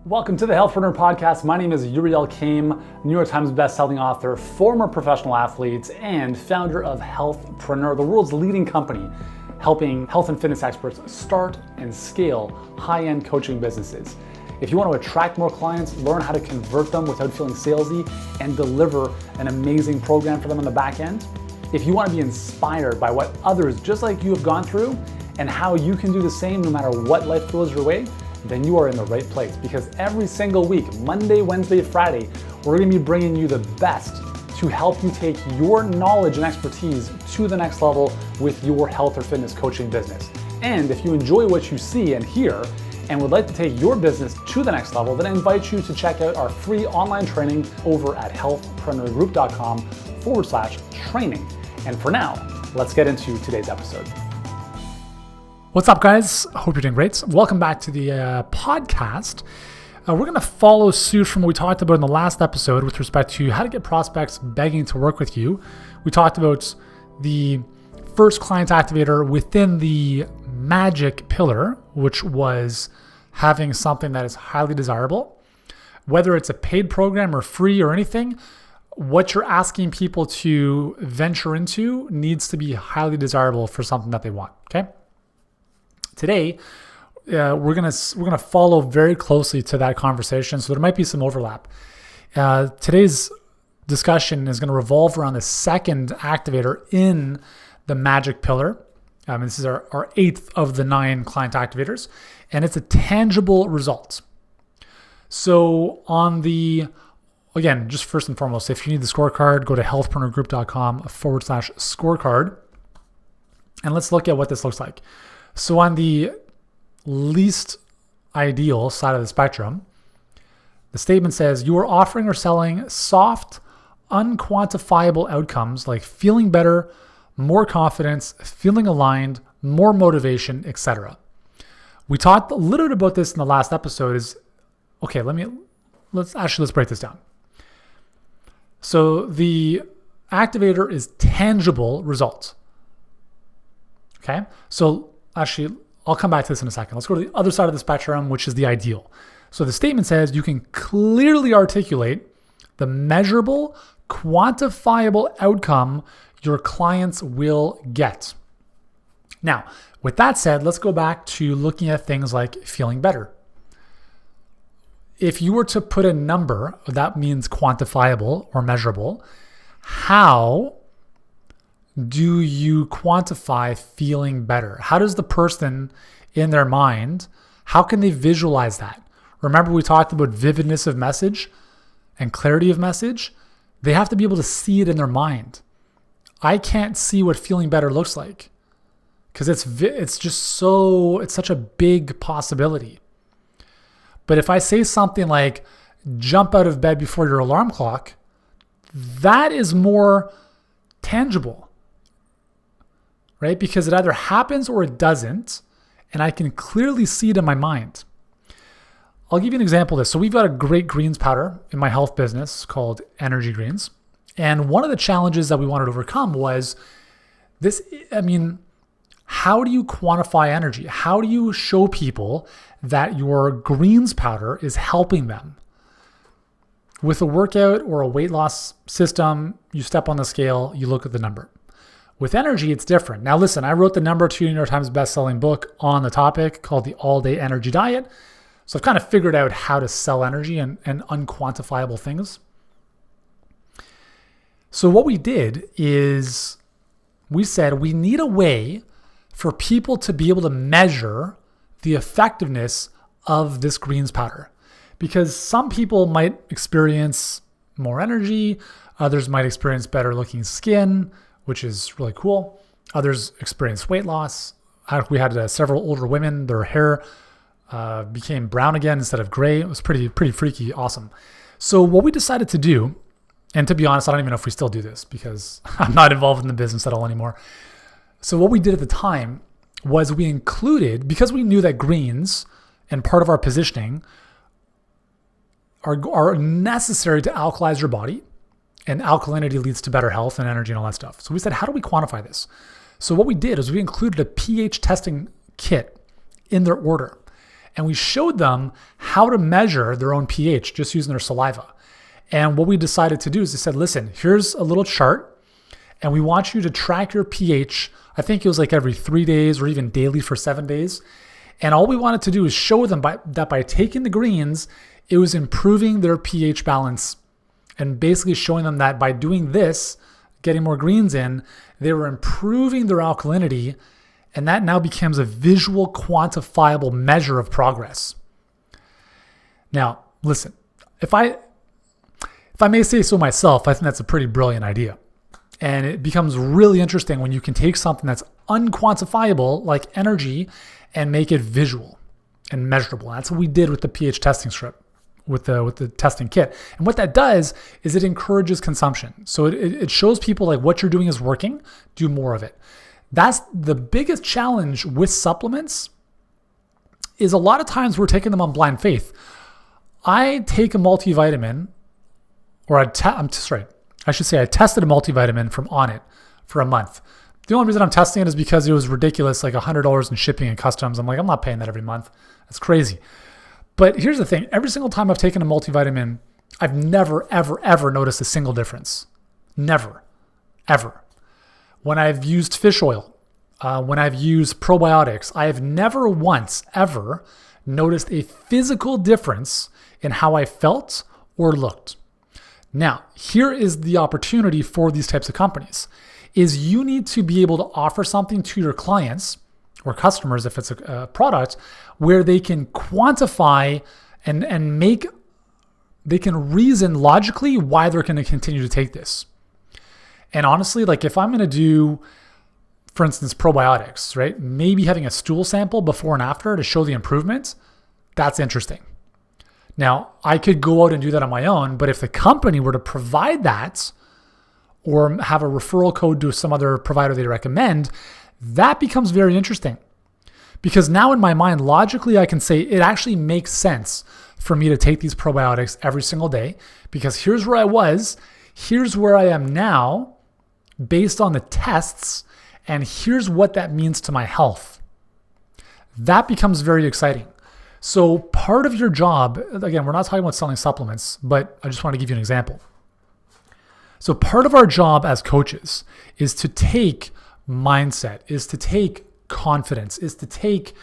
Welcome to the Healthpreneur Podcast. My name is Uriel Kame, New York Times bestselling author, former professional athlete, and founder of Healthpreneur, the world's leading company helping health and fitness experts start and scale high-end coaching businesses. If you want to attract more clients, learn how to convert them without feeling salesy, and deliver an amazing program for them on the back end, if you want to be inspired by what others just like you have gone through and how you can do the same no matter what life throws your way, then you are in the right place, because every single week, Monday, Wednesday, Friday, we're going to be bringing you the best to help you take your knowledge and expertise to the next level with your health or fitness coaching business. And if you enjoy what you see and hear and would like to take your business to the next level, then I invite you to check out our free online training over at healthpreneurgroup.com/training. And for now, let's get into today's episode. What's up, guys? Hope you're doing great. Welcome back to the podcast. We're going to follow suit from what we talked about in the last episode with respect to how to get prospects begging to work with you. We talked about the first client activator within the magic pillar, which was having something that is highly desirable. Whether it's a paid program or free or anything, what you're asking people to venture into needs to be highly desirable for something that they want, okay? Today, we're gonna follow very closely to that conversation, so there might be some overlap. Today's discussion is going to revolve around the second activator in the magic pillar. This is our eighth of the 9 client activators, and it's a tangible result. So again, just first and foremost, if you need the scorecard, go to healthpreneurgroup.com/scorecard, and let's look at what this looks like. So on the least ideal side of the spectrum, the statement says you are offering or selling soft, unquantifiable outcomes like feeling better, more confidence, feeling aligned, more motivation, etc. We talked a little bit about this in the last episode. Let's break this down. So the activator is tangible results. Okay? So actually, I'll come back to this in a second. Let's go to the other side of the spectrum, which is the ideal. So the statement says you can clearly articulate the measurable, quantifiable outcome your clients will get. Now, with that said, let's go back to looking at things like feeling better. If you were to put a number, that means quantifiable or measurable, how do you quantify feeling better? How does the person in their mind, how can they visualize that? Remember, we talked about vividness of message and clarity of message. They have to be able to see it in their mind. I can't see what feeling better looks like because it's such a big possibility. But if I say something like jump out of bed before your alarm clock, that is more tangible. Right? Because it either happens or it doesn't, and I can clearly see it in my mind. I'll give you an example of this. So we've got a great greens powder in my health business called Energy Greens. And one of the challenges that we wanted to overcome was this. How do you quantify energy? How do you show people that your greens powder is helping them? With a workout or a weight loss system, you step on the scale, you look at the number. With energy, it's different. Now listen, I wrote the number 2 New York Times bestselling book on the topic called The All-Day Energy Diet. So I've kind of figured out how to sell energy and unquantifiable things. So what we did is we said we need a way for people to be able to measure the effectiveness of this greens powder. Because some people might experience more energy, others might experience better looking skin, which is really cool. Others experience weight loss. We had several older women, their hair became brown again instead of gray. It was pretty freaky, awesome. So what we decided to do, and to be honest, I don't even know if we still do this because I'm not involved in the business at all anymore. So what we did at the time was we included, because we knew that greens and part of our positioning are necessary to alkalize your body, and alkalinity leads to better health and energy and all that stuff. So we said, how do we quantify this? So what we did is we included a pH testing kit in their order. And we showed them how to measure their own pH just using their saliva. And what we decided to do is they said, listen, here's a little chart, and we want you to track your pH. I think it was like every 3 days or even daily for 7 days. And all we wanted to do is show them that by taking the greens, it was improving their pH balance, and basically showing them that by doing this, getting more greens in, they were improving their alkalinity, and that now becomes a visual, quantifiable measure of progress. Now, listen, if I may say so myself, I think that's a pretty brilliant idea. And it becomes really interesting when you can take something that's unquantifiable, like energy, and make it visual and measurable. And that's what we did with the pH testing strip, with the testing kit. And what that does is it encourages consumption. So it shows people like what you're doing is working, do more of it. That's the biggest challenge with supplements, is a lot of times we're taking them on blind faith. I take a multivitamin, or I tested a multivitamin from Onnit for a month. The only reason I'm testing it is because it was ridiculous, like $100 in shipping and customs. I'm like, I'm not paying that every month. That's crazy. But here's the thing. Every single time I've taken a multivitamin, I've never, ever, ever noticed a single difference. Never, ever. When I've used fish oil, when I've used probiotics, I have never once, ever noticed a physical difference in how I felt or looked. Now, here is the opportunity for these types of companies, is you need to be able to offer something to your clients or customers, if it's a product, where they can quantify and they can reason logically why they're going to continue to take this. And honestly, like if I'm going to do, for instance, probiotics, right? Maybe having a stool sample before and after to show the improvement, that's interesting. Now, I could go out and do that on my own, but if the company were to provide that or have a referral code to some other provider they recommend, that becomes very interesting. Because now in my mind, logically, I can say it actually makes sense for me to take these probiotics every single day, because here's where I was, here's where I am now, based on the tests, and here's what that means to my health. That becomes very exciting. So part of your job, again, we're not talking about selling supplements, but I just want to give you an example. So part of our job as coaches is to take mindset, is to take confidence, is to take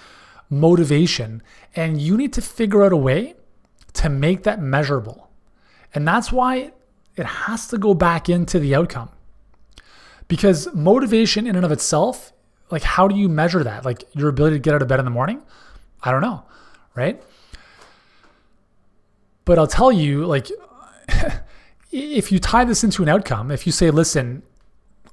motivation, and you need to figure out a way to make that measurable. And that's why it has to go back into the outcome. Because motivation in and of itself, like how do you measure that? Like your ability to get out of bed in the morning? I don't know, right? But I'll tell you, like, if you tie this into an outcome, if you say, listen,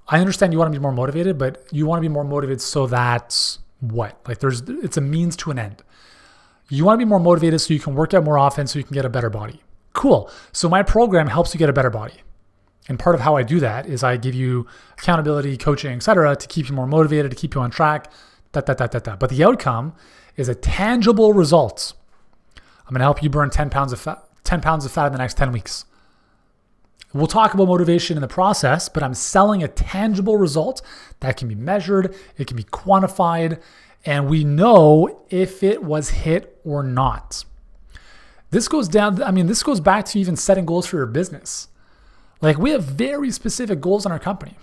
I understand you want to be more motivated, but you want to be more motivated so that what? Like it's a means to an end. You want to be more motivated so you can work out more often so you can get a better body. Cool. So my program helps you get a better body. And part of how I do that is I give you accountability, coaching, etc., to keep you more motivated, to keep you on track, But the outcome is a tangible result. I'm going to help you burn 10 pounds of fat in the next 10 weeks. We'll talk about motivation in the process, but I'm selling a tangible result that can be measured, it can be quantified, and we know if it was hit or not. This goes back to even setting goals for your business. Like we have very specific goals in our company.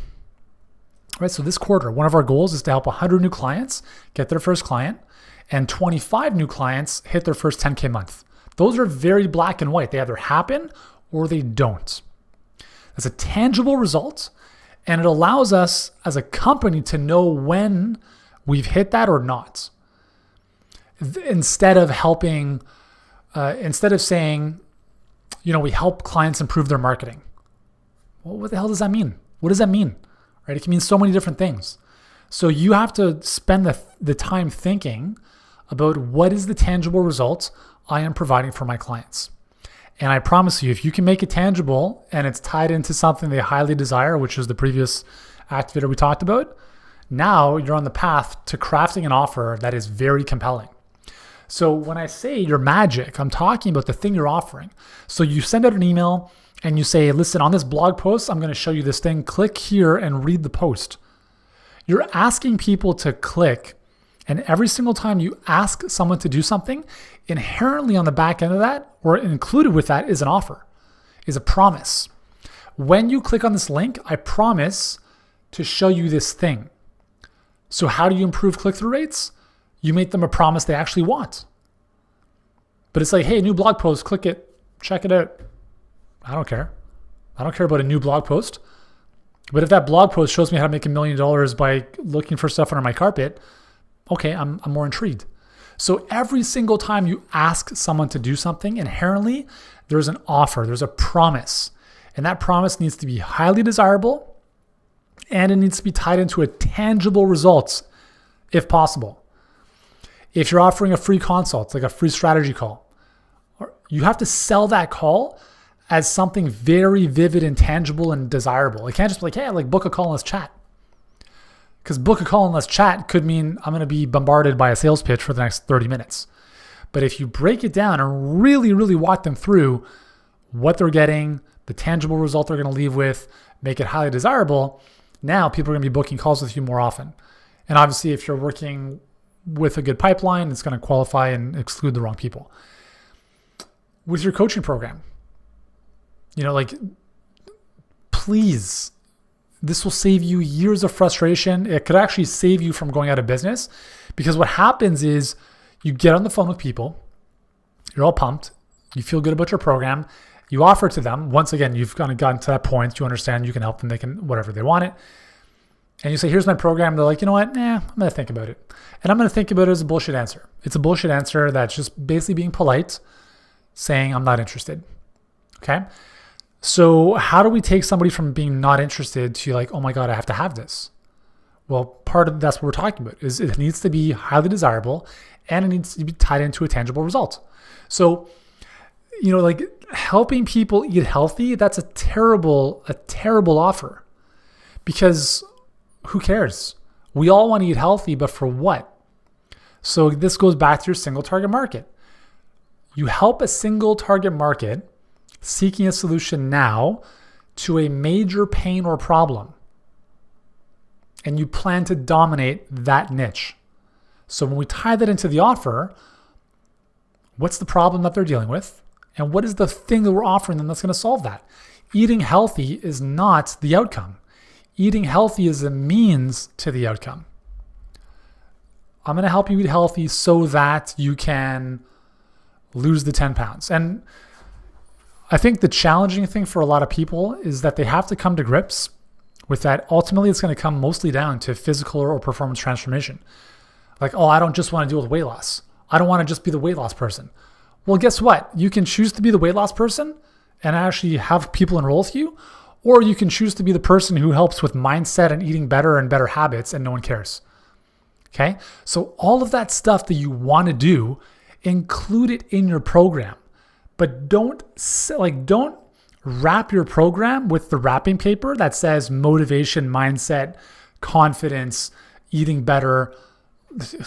Right? So this quarter, one of our goals is to help 100 new clients get their first client and 25 new clients hit their first 10K month. Those are very black and white. They either happen or they don't. That's a tangible result, and it allows us as a company to know when we've hit that or not. Instead of saying, we help clients improve their marketing. Well, what the hell does that mean? What does that mean? Right? It can mean so many different things. So you have to spend the time thinking about what is the tangible result I am providing for my clients. And I promise you, if you can make it tangible and it's tied into something they highly desire, which is the previous activator we talked about, now you're on the path to crafting an offer that is very compelling. So when I say your magic, I'm talking about the thing you're offering. So you send out an email and you say, listen, on this blog post, I'm going to show you this thing. Click here and read the post. You're asking people to click And every single time you ask someone to do something, inherently on the back end of that, or included with that, is an offer, is a promise. When you click on this link, I promise to show you this thing. So how do you improve click-through rates? You make them a promise they actually want. But it's like, hey, new blog post, click it, check it out. I don't care. I don't care about a new blog post. But if that blog post shows me how to make $1 million by looking for stuff under my carpet, okay, I'm more intrigued. So every single time you ask someone to do something, inherently, there's an offer, there's a promise. And that promise needs to be highly desirable, and it needs to be tied into a tangible result, if possible. If you're offering a free consult, like a free strategy call, you have to sell that call as something very vivid and tangible and desirable. It can't just be like, hey, like book a call and let's chat. Because book a call and let's chat could mean I'm going to be bombarded by a sales pitch for the next 30 minutes. But if you break it down and really, really walk them through what they're getting, the tangible result they're going to leave with, make it highly desirable, now people are going to be booking calls with you more often. And obviously, if you're working with a good pipeline, it's going to qualify and exclude the wrong people. With your coaching program, please, this will save you years of frustration. It could actually save you from going out of business, because what happens is you get on the phone with people, you're all pumped, you feel good about your program, you offer it to them. Once again, you've kind of gotten to that point, you understand you can help them, they can whatever they want it. And you say, here's my program. They're like, you know what? I'm going to think about it. And I'm going to think about it as a bullshit answer. It's a bullshit answer that's just basically being polite, saying I'm not interested. Okay? So how do we take somebody from being not interested to like, oh my God, I have to have this? Well, part of that's what we're talking about is it needs to be highly desirable and it needs to be tied into a tangible result. So, like helping people eat healthy, that's a terrible offer, because who cares? We all want to eat healthy, but for what? So this goes back to your single target market. You help a single target market seeking a solution now to a major pain or problem, and you plan to dominate that niche. So when we tie that into the offer, what's the problem that they're dealing with? And what is the thing that we're offering them that's going to solve that? Eating healthy is not the outcome. Eating healthy is a means to the outcome. I'm going to help you eat healthy so that you can lose the 10 pounds. And I think the challenging thing for a lot of people is that they have to come to grips with that. Ultimately, it's going to come mostly down to physical or performance transformation. Like, oh, I don't just want to deal with weight loss. I don't want to just be the weight loss person. Well, guess what? You can choose to be the weight loss person and actually have people enroll with you, or you can choose to be the person who helps with mindset and eating better and better habits and no one cares. Okay? So all of that stuff that you want to do, include it in your program. But don't wrap your program with the wrapping paper that says motivation, mindset, confidence, eating better.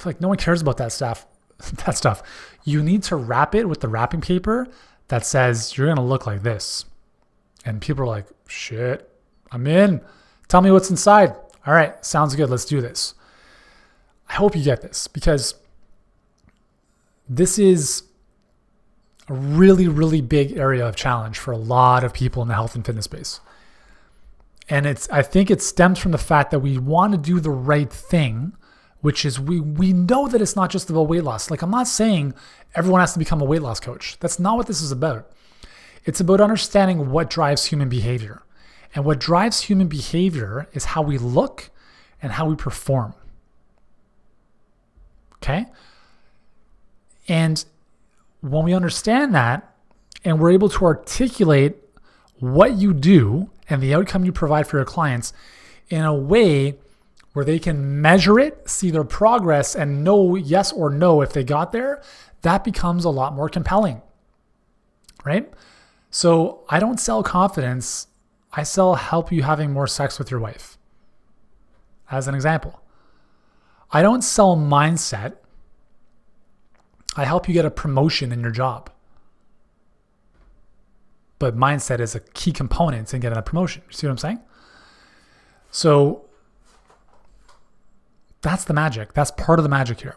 Like no one cares about that stuff. You need to wrap it with the wrapping paper that says you're going to look like this. And people are like, shit, I'm in. Tell me what's inside. All right, sounds good. Let's do this. I hope you get this, because this is a really, really big area of challenge for a lot of people in the health and fitness space. And I think it stems from the fact that we want to do the right thing, which is we know that it's not just about weight loss. Like, I'm not saying everyone has to become a weight loss coach. That's not what this is about. It's about understanding what drives human behavior. And what drives human behavior is how we look and how we perform. Okay? And when we understand that and we're able to articulate what you do and the outcome you provide for your clients in a way where they can measure it, see their progress, and know yes or no if they got there, that becomes a lot more compelling, right? So I don't sell confidence. I sell help you having more sex with your wife, as an example. I don't sell mindset. I help you get a promotion in your job. But mindset is a key component in getting a promotion. You see what I'm saying? So That's the magic. That's part of the magic here.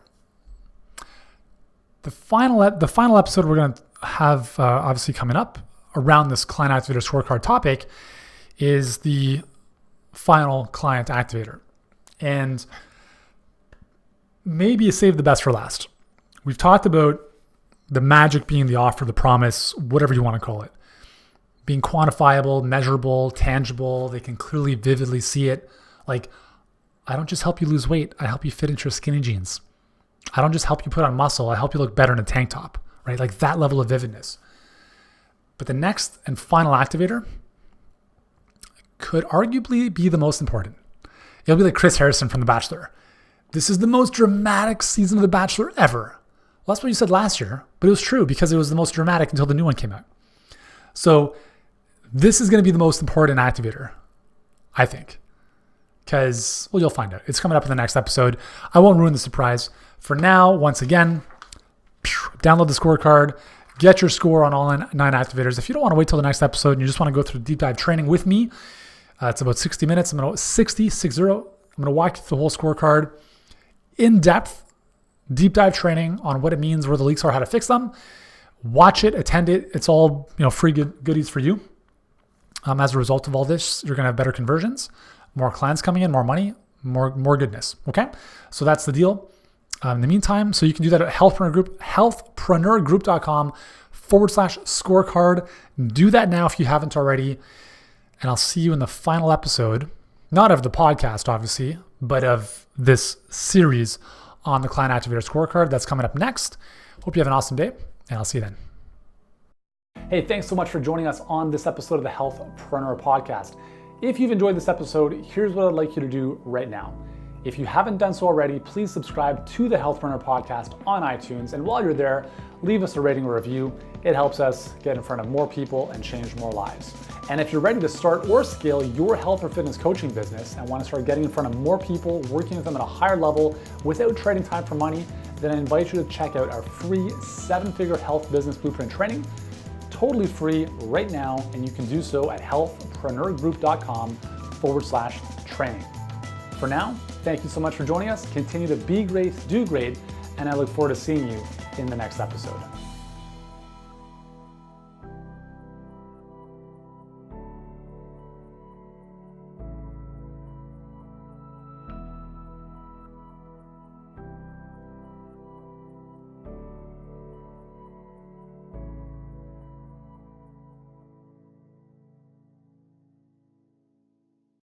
The final episode we're going to have obviously coming up around this client activator scorecard topic is the final client activator. And maybe you save the best for last. We've talked about the magic being the offer, the promise, whatever you want to call it. Being quantifiable, measurable, tangible. They can clearly, vividly see it. Like, I don't just help you lose weight. I help you fit into your skinny jeans. I don't just help you put on muscle. I help you look better in a tank top, right? Like that level of vividness. But the next and final activator could arguably be the most important. It'll be like Chris Harrison from The Bachelor. This is the most dramatic season of The Bachelor ever. Well, that's what you said last year, but it was true because it was the most dramatic until the new one came out. So this is going to be the most important activator, I think. Because, well, you'll find out. It's coming up in the next episode. I won't ruin the surprise. For now, once again, download the scorecard. Get your score on all 9 activators. If you don't want to wait till the next episode and you just want to go through deep dive training with me, it's about 60 minutes. I'm going to walk you through the whole scorecard in depth, deep dive training on what it means, where the leaks are, how to fix them. Watch it, attend it. It's all free goodies for you. As a result of all this, you're going to have better conversions, more clients coming in, more money, more goodness. Okay, so that's the deal. In the meantime, so you can do that at healthpreneurgroup.com/scorecard. Do that now if you haven't already. And I'll see you in the final episode, not of the podcast, obviously, but of this series on the Client Activator Scorecard that's coming up next. Hope you have an awesome day, and I'll see you then. Hey, thanks so much for joining us on this episode of the Healthpreneur Podcast. If you've enjoyed this episode, here's what I'd like you to do right now. If you haven't done so already, please subscribe to the Healthpreneur Podcast on iTunes. And while you're there, leave us a rating or review. It helps us get in front of more people and change more lives. And if you're ready to start or scale your health or fitness coaching business and want to start getting in front of more people, working with them at a higher level without trading time for money, then I invite you to check out our free 7-figure health business blueprint training, totally free right now. And you can do so at healthpreneurgroup.com/training. For now, thank you so much for joining us. Continue to be great, do great, and I look forward to seeing you in the next episode.